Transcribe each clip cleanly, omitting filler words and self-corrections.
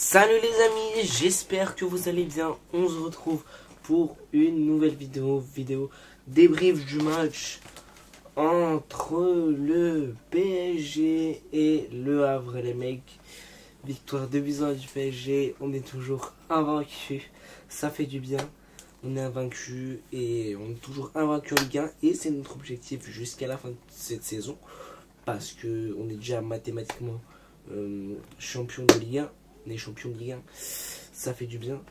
Salut les amis, j'espère que vous allez bien. On se retrouve pour une nouvelle vidéo débrief du match entre le PSG et le Havre, les mecs. Victoire 2-1 du PSG, on est toujours invaincu, ça fait du bien. On est invaincu et on est toujours invaincu en Ligue 1 et c'est notre objectif jusqu'à la fin de cette saison parce que on est déjà mathématiquement champion de Ligue 1. On est champion de Ligue 1, ça fait du bien.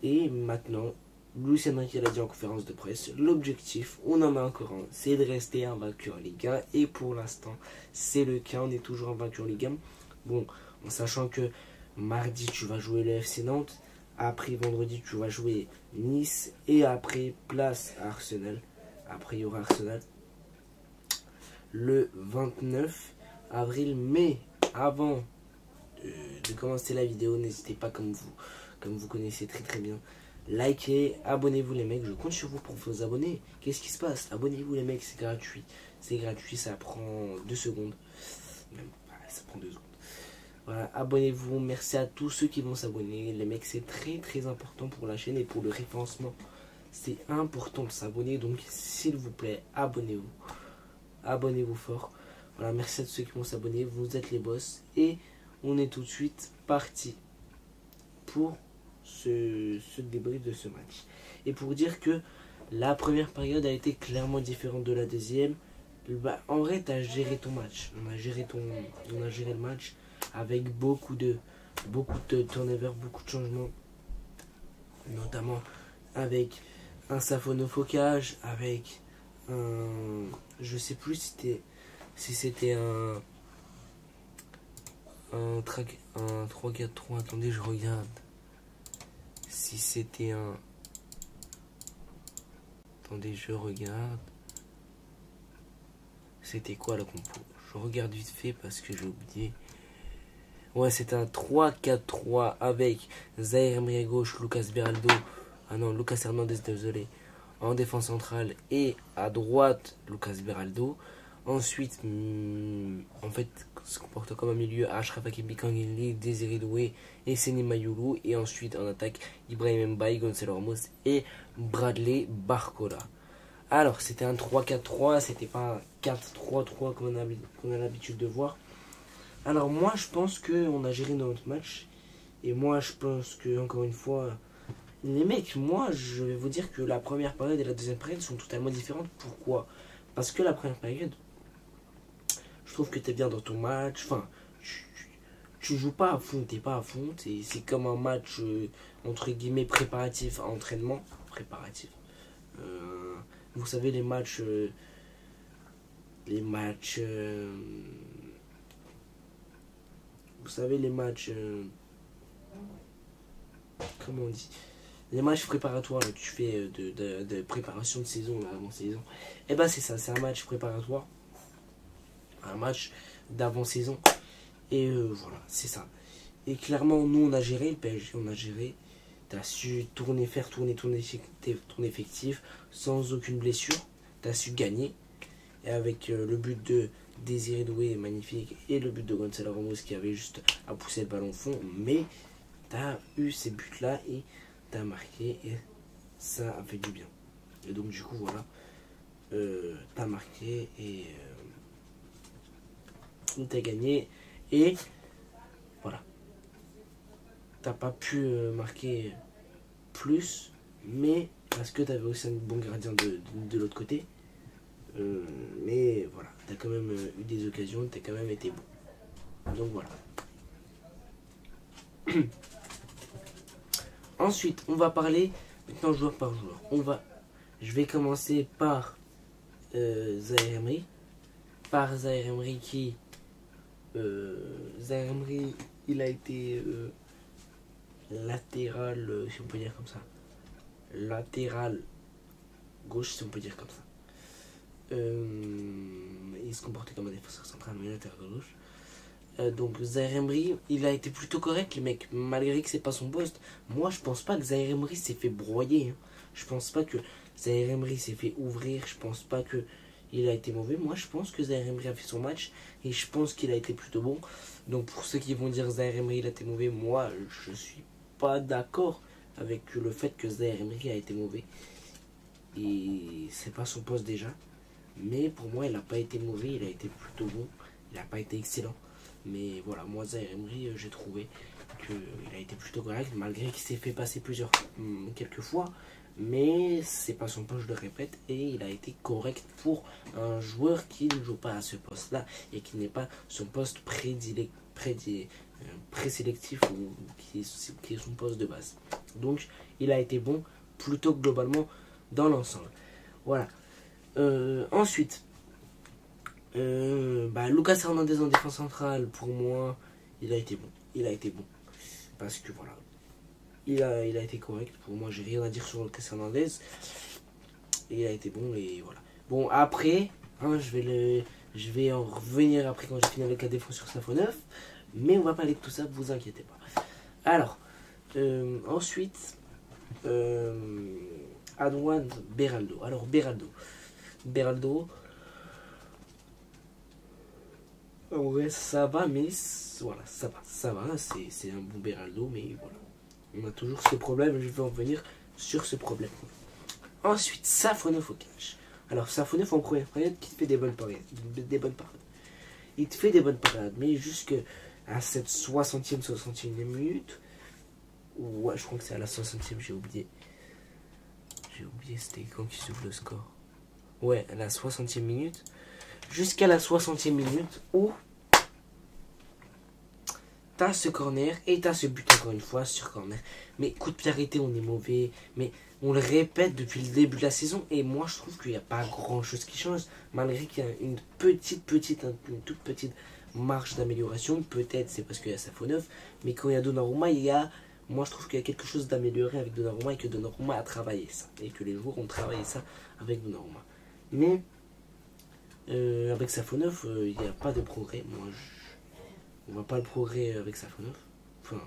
Et maintenant, Luis Enrique l'a dit en conférence de presse, l'objectif, on en a encore un, c'est de rester invaincu en Ligue 1. Et pour l'instant, c'est le cas, on est toujours invaincu en Ligue 1. Bon, en sachant que mardi, tu vas jouer le FC Nantes. Après, vendredi, tu vas jouer Nice. Et après, place à Arsenal. Après, il y aura Arsenal le 29 avril. Mais avant de commencer la vidéo, n'hésitez pas, comme vous connaissez très bien, likez, abonnez-vous les mecs, je compte sur vous pour vous abonner. Qu'est-ce qui se passe? Abonnez-vous les mecs, c'est gratuit, ça prend 2 secondes, même ça prend 2 secondes. Voilà, abonnez-vous, merci à tous ceux qui vont s'abonner les mecs, c'est très important pour la chaîne et pour le référencement, c'est important de s'abonner, donc s'il vous plaît, abonnez-vous fort. Voilà, merci à tous ceux qui vont s'abonner, vous êtes les boss. Et on est tout de suite parti pour ce débrief de ce match. Et pour dire que la première période a été clairement différente de la deuxième. Bah, en vrai, tu as géré ton match. On a géré le match avec beaucoup de turnover, beaucoup de changements. Notamment avec un saphonofocage, avec un... Je sais plus si c'était un 3-4-3, attendez, je regarde. Si c'était un... Attendez, je regarde. C'était quoi la compo? Je regarde vite fait parce que j'ai oublié. Ouais, c'était un 3-4-3 avec Zaïre Emery à gauche, Lucas Beraldo. Ah non, Lucas Hernandez, désolé. En défense centrale et à droite, Lucas Beraldo. Ensuite, en fait, se comporte comme un milieu Achraf Hakimi Kangeli, Désiré Doué et Seny Mayulu. Et ensuite, en attaque, Ibrahim Mbaye, Gonzalo Ramos et Bradley Barcola. Alors, c'était un 3-4-3, c'était pas un 4-3-3 qu'on a l'habitude de voir. Alors, moi, je pense qu'on a géré notre match. Et moi, je pense que, encore une fois, les mecs, moi, je vais vous dire que la première période et la deuxième période sont totalement différentes. Pourquoi? Parce que la première période, je trouve que tu es bien dans ton match. Enfin, tu joues pas à fond, t'es pas à fond. C'est comme un match, entre guillemets, préparatif à entraînement. Préparatif. Vous savez, les matchs... vous savez, les matchs... comment on dit? Les matchs préparatoires que tu fais de préparation de saison, d'avant-saison. Et ben c'est ça, c'est un match préparatoire. Un match d'avant-saison. Et voilà, c'est ça. Et clairement, nous, on a géré le PSG, on a géré. Tu as su faire tourner ton effectif sans aucune blessure. Tu as su gagner. Et avec le but de Désiré Doué, magnifique. Et le but de Gonzalo Ramos qui avait juste à pousser le ballon au fond. Mais tu as eu ces buts-là et tu as marqué. Et ça a fait du bien. Et donc, du coup, voilà. Tu as marqué et... tu as gagné et voilà, t'as pas pu marquer plus, mais parce que tu avais aussi un bon gardien de l'autre côté, mais voilà, tu as quand même eu des occasions, tu as quand même été bon, donc voilà. Ensuite on va parler maintenant joueur par joueur. Je vais commencer par Zaïre Emery, qui Zaïre Emery, il a été latéral, si on peut dire comme ça. Latéral gauche, si on peut dire comme ça. Il se comportait comme un défenseur central, mais latéral gauche. Donc Zaïre Emery, il a été plutôt correct, les mecs, malgré que c'est pas son poste. Moi, je pense pas que Zaïre Emery s'est fait broyer. Hein. Je pense pas que Zaïre Emery s'est fait ouvrir. Je pense pas que il a été mauvais. Moi, je pense que Zaïre Emery a fait son match et je pense qu'il a été plutôt bon. Donc, pour ceux qui vont dire Zaïre Emery, il a été mauvais, moi, je suis pas d'accord avec le fait que Zaïre Emery a été mauvais. Et c'est pas son poste déjà. Mais pour moi, il n'a pas été mauvais, il a été plutôt bon. Il n'a pas été excellent. Mais voilà, moi, Zaïre Emery, j'ai trouvé qu'il a été plutôt correct, malgré qu'il s'est fait passer quelques fois. Mais c'est pas son poste, je le répète, et il a été correct pour un joueur qui ne joue pas à ce poste-là et qui n'est pas son poste présélectif ou qui est son poste de base. Donc, il a été bon plutôt globalement dans l'ensemble. Voilà. Ensuite, Lucas Hernandez en défense centrale, pour moi, il a été bon. Il a été bon. Parce que voilà, il a été correct. Pour moi, j'ai rien à dire sur Lucas Hernandez. Il a été bon et voilà. Bon, après, hein, je vais en revenir après quand j'ai fini avec la défense sur Safonov. Mais on va parler de tout ça, vous inquiétez pas. Alors, ensuite, Adouane Beraldo. Alors, Beraldo, ouais, ça va, mais voilà, ça va, c'est un bon Beraldo, mais voilà. On a toujours ce problème, je vais en venir sur ce problème. Ensuite, Safonov au catch. Alors, Safonov en première période qui fait des bonnes parades. Il te fait des bonnes parades, mais jusqu'à cette 60e minute, ouais, je crois que c'est à la 60e, j'ai oublié. C'était quand qui s'ouvre le score. Ouais, à la 60e minute. Jusqu'à la 60e minute où t'as ce corner et t'as ce but encore une fois sur corner. Mais coup de pied arrêté, on est mauvais. Mais on le répète depuis le début de la saison. Et moi, je trouve qu'il n'y a pas grand chose qui change. Malgré qu'il y a une toute petite marge d'amélioration. Peut-être c'est parce qu'il y a Safonov. Mais quand il y a Donnarumma, moi, je trouve qu'il y a quelque chose d'amélioré avec Donnarumma et que Donnarumma a travaillé ça. Et que les joueurs ont travaillé ça avec Donnarumma. Mais avec Safonov, il n'y a pas de progrès. On voit pas le progrès avec Safonov. Enfin,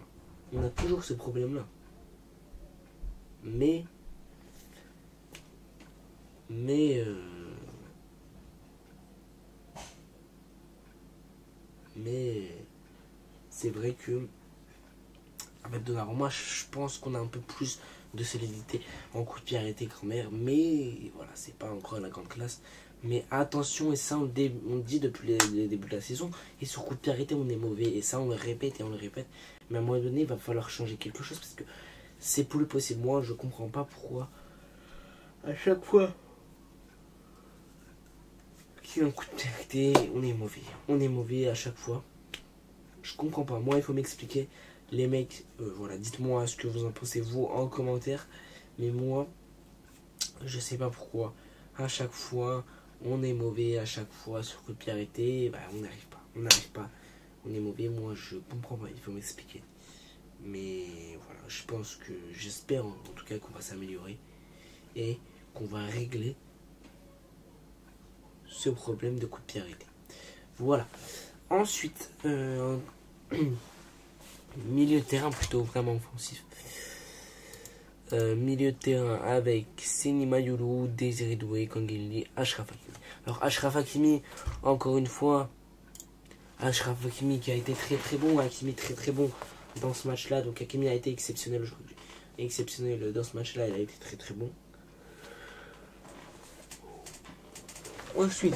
on a toujours ce problème-là. Mais c'est vrai que avec Donnarumma, je pense qu'on a un peu plus de solidité en coup de pied arrêté quand même. Mais voilà, c'est pas encore la grande classe. Mais attention, et ça on dit depuis le début de la saison, et sur coup de pied arrêté on est mauvais, et ça on le répète et on le répète. Mais à un moment donné, il va falloir changer quelque chose parce que c'est plus possible. Moi, je comprends pas pourquoi à chaque fois qu'il y a un coup de pied arrêté, on est mauvais. On est mauvais à chaque fois. Je comprends pas. Moi, il faut m'expliquer. Les mecs, voilà, dites-moi ce que vous en pensez vous en commentaire. Mais moi, je sais pas pourquoi. À chaque fois, on est mauvais. À chaque fois, sur coup de pied arrêté, on n'arrive pas. On est mauvais. Moi, je comprends pas. Il faut m'expliquer. Mais voilà, j'espère en tout cas qu'on va s'améliorer et qu'on va régler ce problème de coup de pied arrêté. Voilà. Ensuite, milieu de terrain plutôt vraiment offensif. Milieu de terrain avec Seny Mayulu, Désiré Doué, Kangeli, Achraf Hakimi. Alors Achraf Hakimi, encore une fois, Achraf Hakimi qui a été très très bon, Hakimi très très bon dans ce match-là. Donc Hakimi a été exceptionnel aujourd'hui. Exceptionnel dans ce match-là, il a été très très bon. Ensuite,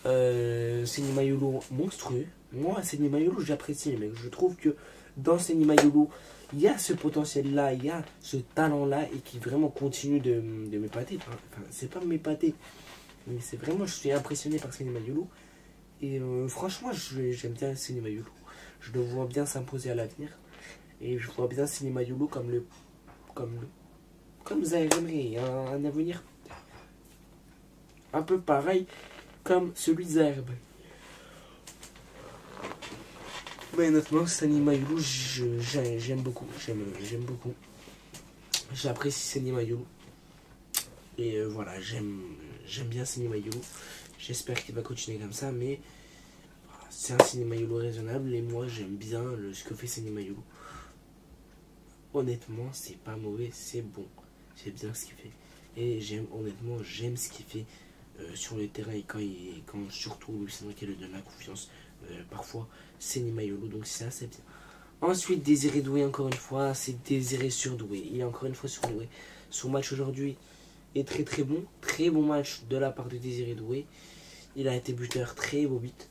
Seny Mayulu monstrueux. Moi, Seny Mayulu, j'apprécie les mecs. Je trouve que dans Seny Mayulu, il y a ce potentiel-là, il y a ce talent-là et qui vraiment continue de m'épater. Enfin, c'est pas m'épater, mais c'est vraiment, je suis impressionné par Seny Mayulu. Et franchement, j'aime bien Seny Mayulu. Je le vois bien s'imposer à l'avenir. Et je vois bien Seny Mayulu comme Zaïre Emery, un avenir un peu pareil comme celui de Zaïre Emery. Mais honnêtement, Seny Mayulu, j'aime beaucoup. J'aime beaucoup. J'apprécie Seny Mayulu. Et voilà, j'aime bien Seny Mayulu. J'espère qu'il va continuer comme ça, mais voilà, c'est un Seny Mayulu raisonnable. Et moi, j'aime bien ce que fait Seny Mayulu. Honnêtement, c'est pas mauvais, c'est bon. J'aime bien ce qu'il fait. Et j'aime ce qu'il fait sur le terrain et quand surtout Luis Enrique lui donne la confiance. Parfois, c'est Nimayolo, donc c'est assez bien. Ensuite, Désiré Doué, encore une fois, c'est Désiré surdoué. Il est encore une fois surdoué. Son match aujourd'hui est très très bon. Très bon match de la part de Désiré Doué. Il a été buteur, très beau but.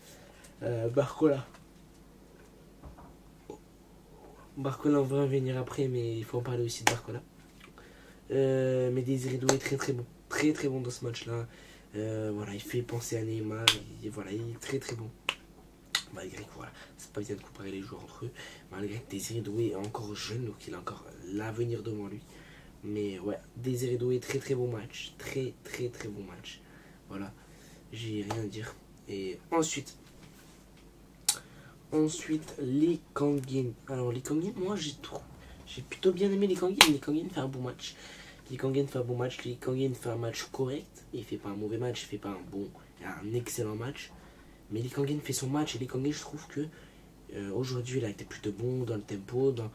Barcola, on va revenir après, mais il faut en parler aussi de Barcola. Mais Désiré Doué est très très bon. Très très bon dans ce match-là. Voilà, il fait penser à Neymar. Voilà, il est très très bon. Malgré que voilà, c'est pas bien de comparer les joueurs entre eux. Malgré que Désiré Doué est encore jeune, donc il a encore l'avenir devant lui. Mais ouais, Désiré Doué, très très bon match. Très très très bon match. Voilà, j'ai rien à dire. Et ensuite, Lee Kang-in. Alors Lee Kang-in, moi j'ai plutôt bien aimé Lee Kang-in. Lee Kang-in fait un bon match. Lee Kang-in fait un bon match. Lee Kang-in fait un match correct. Il fait pas un mauvais match, il fait pas un excellent match. Mais Lee Kang-in fait son match. Et Lee Kang-in, je trouve que aujourd'hui il a été plutôt bon dans le tempo, dans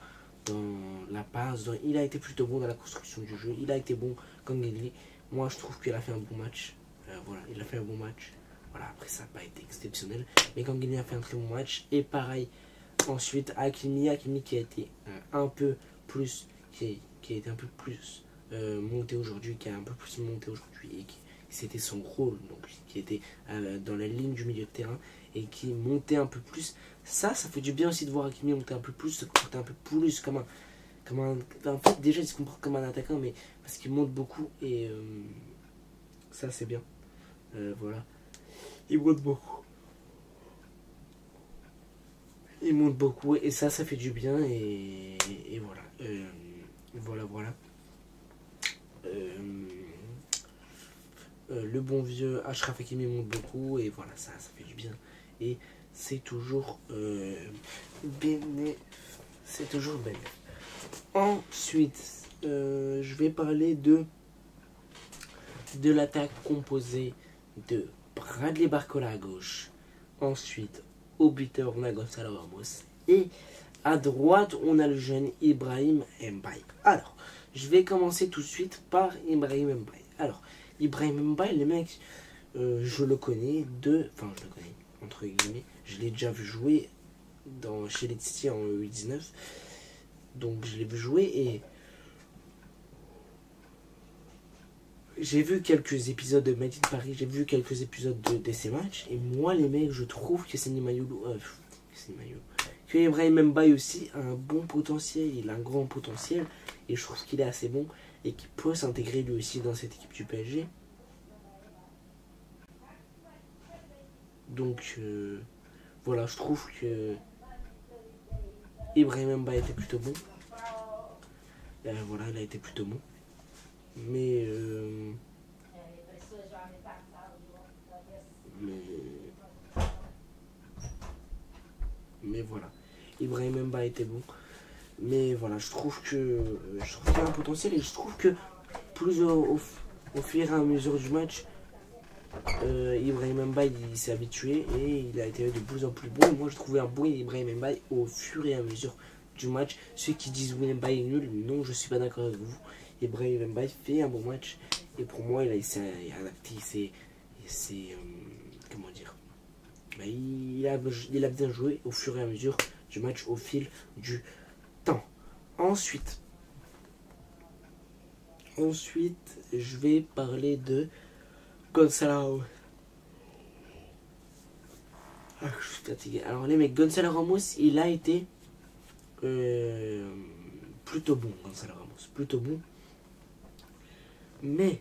la passe. Il a été plutôt bon dans la construction du jeu. Il a été bon, Kang-in Lee. Moi je trouve qu'il a fait un bon match. Voilà, il a fait un bon match. Voilà, après ça n'a pas été exceptionnel. Mais Kang-in Lee a fait un très bon match. Et pareil, ensuite Hakimi qui a été un peu plus, qui a été un peu plus monté aujourd'hui, qui a un peu plus monté aujourd'hui et qui c'était son rôle, donc qui était dans la ligne du milieu de terrain et qui montait un peu plus. Ça fait du bien aussi de voir Hakimi monter un peu plus, se comporter un peu plus comme un en fait déjà il se comporte comme un attaquant, mais parce qu'il monte beaucoup et ça c'est bien. Voilà, il monte beaucoup. Il monte beaucoup et ça fait du bien et voilà. Voilà. Le bon vieux Achraf Hakimi monte beaucoup et voilà, ça fait du bien. Et c'est toujours bénéf. C'est toujours bénéf. Ensuite, je vais parler de l'attaque composée de Bradley Barcola à gauche. Ensuite, au buteur, on a Gonzalo Ramos. Et à droite, on a le jeune Ibrahim Mbaye. Alors, je vais commencer tout de suite par Ibrahim Mbaye. Alors, Ibrahim Mbaye, le mec, je le connais entre guillemets. Je l'ai déjà vu jouer chez les Titi en U19. Donc, je l'ai vu jouer et j'ai vu quelques épisodes de Made in Paris, j'ai vu quelques épisodes de ces matchs, et moi les mecs, je trouve que c'est Nimayolo, que Ibrahim Mbaye aussi a un bon potentiel, il a un grand potentiel, et je trouve qu'il est assez bon, et qu'il peut s'intégrer lui aussi dans cette équipe du PSG. Donc voilà, je trouve que Ibrahim Mbaye était plutôt bon. Voilà, il a été plutôt bon. Mais voilà, Ibrahim Mbaye était bon. Mais voilà, je trouve qu'il y a un potentiel et je trouve que plus au fur et à mesure du match, Ibrahim Mbaye il s'est habitué et il a été de plus en plus bon. Moi je trouvais un bon Ibrahim Mbaye au fur et à mesure du match. Ceux qui disent oui Mbaye est nul, non, je suis pas d'accord avec vous. Ibrahim Mbaye fait un bon match et pour moi il s'est adapté, comment dire, il a bien joué au fur et à mesure du match, au fil du temps. Ensuite, je vais parler de Gonzalo. Je suis fatigué. Alors les mecs, Gonzalo Ramos, il a été plutôt bon. Gonzalo Ramos, plutôt bon. Mais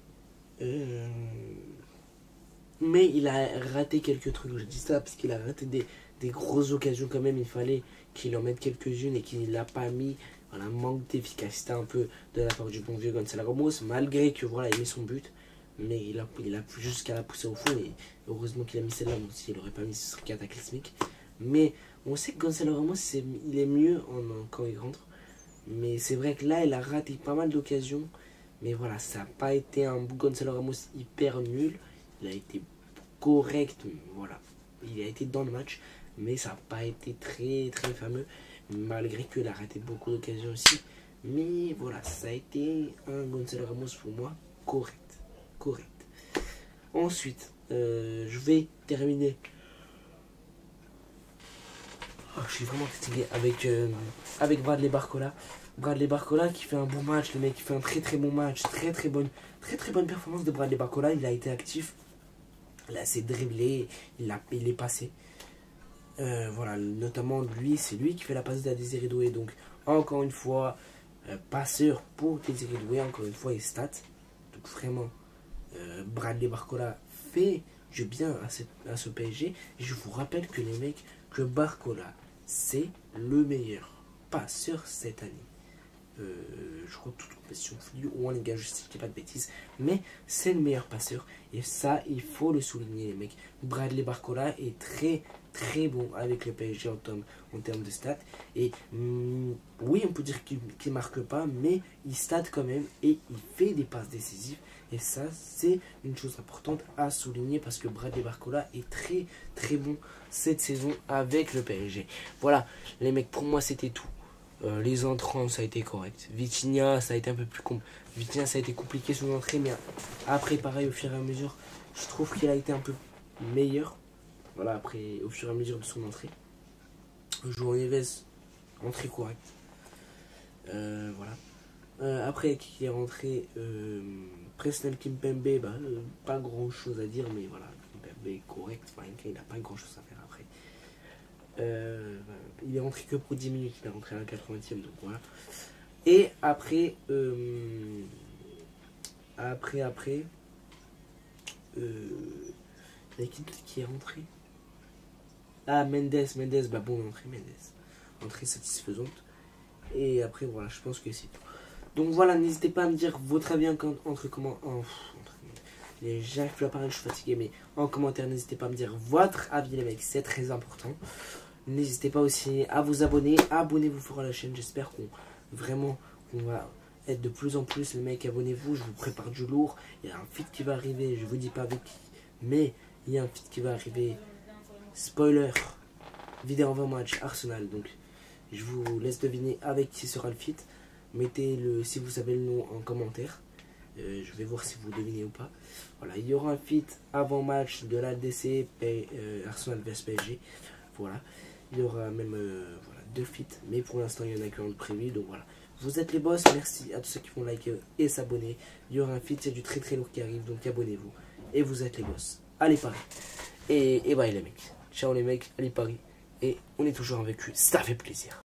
il a raté quelques trucs. Je dis ça parce qu'il a raté des grosses occasions quand même. Il fallait qu'il en mette quelques-unes et qu'il l'a pas mis. Voilà, manque d'efficacité un peu de la part du bon vieux Gonzalo Ramos, malgré que voilà, il met son but. Mais il a jusqu'à la pousser au fond. Et heureusement qu'il a mis celle-là. Bon, s'il n'aurait pas mis, ce serait cataclysmique. Mais on sait que Gonzalo Ramos, il est mieux quand il rentre. Mais c'est vrai que là, il a raté pas mal d'occasions. Mais voilà, ça n'a pas été un Gonzalo Ramos hyper nul. Il a été correct. Voilà, il a été dans le match. Mais ça n'a pas été très très fameux. Malgré qu'il a raté beaucoup d'occasions aussi. Mais voilà, ça a été un Gonzalo Ramos pour moi correct. Ensuite, je vais terminer. Oh, je suis vraiment fatigué avec Bradley Barcola. Bradley Barcola qui fait un bon match, le mec qui fait un très bon match, très bonne performance de Bradley Barcola. Il a été actif, il a assez dribblé, il est passé. Voilà, notamment lui, c'est lui qui fait la passe à Désiré Doué. Donc encore une fois, passeur pour Désiré Doué, encore une fois, et stats. Donc vraiment, Bradley Barcola fait du bien à ce PSG. Et je vous rappelle que les mecs, que Barcola, c'est le meilleur passeur cette année. Je crois toute compétition fluide ou en les gars, je ne dis pas de bêtises, mais c'est le meilleur passeur et ça il faut le souligner les mecs. Bradley Barcola est très bon avec le PSG en termes de stats et oui on peut dire qu'il marque pas mais il stat quand même et il fait des passes décisives et ça c'est une chose importante à souligner parce que Bradley Barcola est très bon cette saison avec le PSG. Voilà les mecs, pour moi c'était tout. Les entrants ça a été correct. Vitinha ça a été un peu plus Vitinha ça a été compliqué son entrée, mais après pareil au fur et à mesure je trouve qu'il a été un peu meilleur. Voilà, après au fur et à mesure de son entrée. João Neves, entrée correcte. Voilà. Après qui est rentré, Presnel Kimpembe, pas grand chose à dire, mais voilà, Kimpembe est correct. Enfin, il n'a pas grand chose à faire après. Il est rentré que pour 10 minutes, il est rentré à la 80e, donc voilà. Et après, qui est rentré. Ah, Mendes, bon entrée, entrée satisfaisante. Et après, voilà, je pense que c'est tout. Donc voilà, n'hésitez pas à me dire votre avis entre comment. J'arrive plus à parler, je suis fatigué, mais en commentaire, n'hésitez pas à me dire votre avis, les mecs, c'est très important. N'hésitez pas aussi à vous abonner. Abonnez-vous fort à la chaîne. J'espère qu'on va être de plus en plus. Les mecs, abonnez-vous. Je vous prépare du lourd. Il y a un feat qui va arriver. Je vous dis pas avec qui. Mais il y a un feat qui va arriver. Spoiler. Vidéo avant match Arsenal. Donc je vous laisse deviner avec qui sera le feat. Mettez-le si vous savez le nom en commentaire. Je vais voir si vous devinez ou pas. Voilà, il y aura un feat avant match de l'ADC Arsenal vs PSG. Voilà. Il y aura même voilà, 2 feats, mais pour l'instant il y en a qu'un de prévu, donc voilà. Vous êtes les boss, merci à tous ceux qui vont liker et s'abonner. Il y aura un feat, il y a du très lourd qui arrive, donc abonnez-vous. Et vous êtes les boss. Allez Paris. Et bye les mecs. Ciao les mecs, allez Paris. Et on est toujours avec eux, ça fait plaisir.